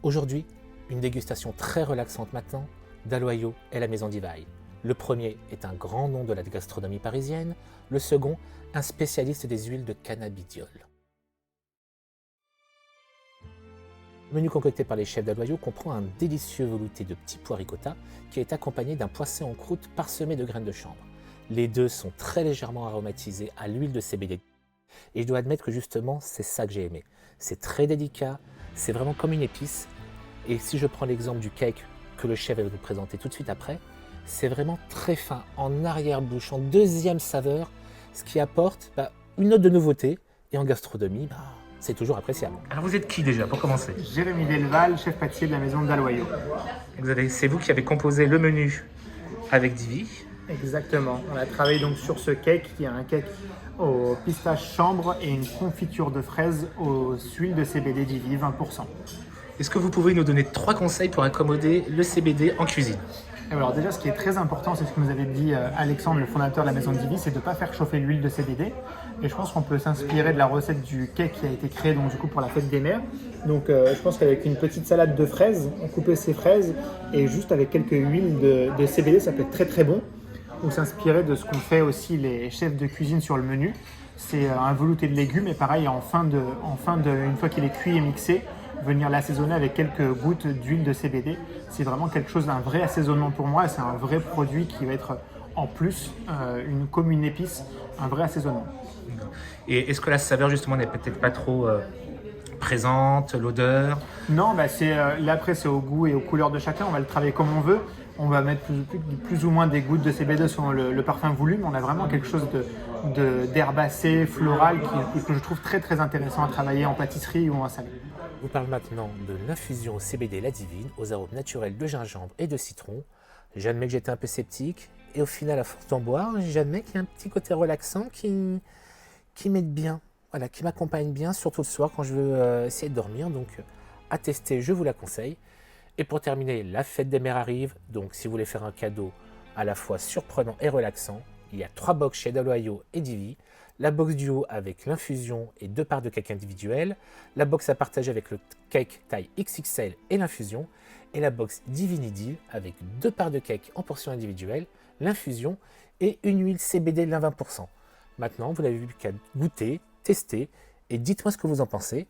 Aujourd'hui, une dégustation très relaxante maintenant d'Aloyau et la Maison d'Ivaille. Le premier est un grand nom de la gastronomie parisienne, le second, un spécialiste des huiles de cannabidiol. Le menu concocté par les chefs d'Aloyau comprend un délicieux velouté de petits pois ricotta qui est accompagné d'un poisson en croûte parsemé de graines de chanvre. Les deux sont très légèrement aromatisés à l'huile de CBD. Et je dois admettre que justement, c'est ça que j'ai aimé. C'est très délicat, c'est vraiment comme une épice. Et si je prends l'exemple du cake que le chef va vous présenter tout de suite après, c'est vraiment très fin, en arrière-bouche, en deuxième saveur, ce qui apporte une note de nouveauté. Et en gastronomie, c'est toujours appréciable. Alors vous êtes qui déjà, pour commencer? Jérémy Delval, chef pâtissier de la maison d'Aloyau. C'est vous qui avez composé le menu avec Divi. Exactement. On a travaillé donc sur ce cake qui est un cake au pistache chambre et une confiture de fraises aux huiles de CBD Divi 20%. Est-ce que vous pouvez nous donner 3 conseils pour accommoder le CBD en cuisine? Alors déjà, ce qui est très important, c'est ce que nous avait dit Alexandre, le fondateur de la maison Divi, c'est de ne pas faire chauffer l'huile de CBD. Et je pense qu'on peut s'inspirer de la recette du cake qui a été créé donc, du coup, pour la fête des mères. Donc je pense qu'avec une petite salade de fraises, on coupait ces fraises et juste avec quelques huiles de CBD, ça peut être très très bon. Ou s'inspirer de ce qu'ont fait aussi les chefs de cuisine sur le menu. C'est un velouté de légumes et pareil, une fois qu'il est cuit et mixé, venir l'assaisonner avec quelques gouttes d'huile de CBD. C'est vraiment quelque chose d'un vrai assaisonnement pour moi. C'est un vrai produit qui va être en plus, comme une épice, un vrai assaisonnement. Et est-ce que la saveur justement n'est peut-être pas trop présente, l'odeur? Non, là après c'est au goût et aux couleurs de chacun. On va le travailler comme on veut. On va mettre plus ou moins des gouttes de CBD selon le parfum voulu, mais on a vraiment quelque chose d'herbacé, floral, que je trouve très très intéressant à travailler en pâtisserie ou en salé. Je vous parle maintenant de l'infusion CBD La Divine aux arômes naturels de gingembre et de citron. J'admets que j'étais un peu sceptique et au final, à force d'en boire, j'admets qu'il y a un petit côté relaxant qui m'aide bien, voilà, qui m'accompagne bien, surtout le soir quand je veux essayer de dormir. Donc à tester, je vous la conseille. Et pour terminer, la fête des mères arrive, donc si vous voulez faire un cadeau à la fois surprenant et relaxant, il y a 3 box chez Aloyau et Divi, la box duo avec l'infusion et 2 parts de cake individuel, la box à partager avec le cake taille XXL et l'infusion, et la box Divini Deal avec 2 parts de cake en portion individuelle, l'infusion et une huile CBD de 20%. Maintenant, vous n'avez plus qu'à goûter, tester et dites-moi ce que vous en pensez.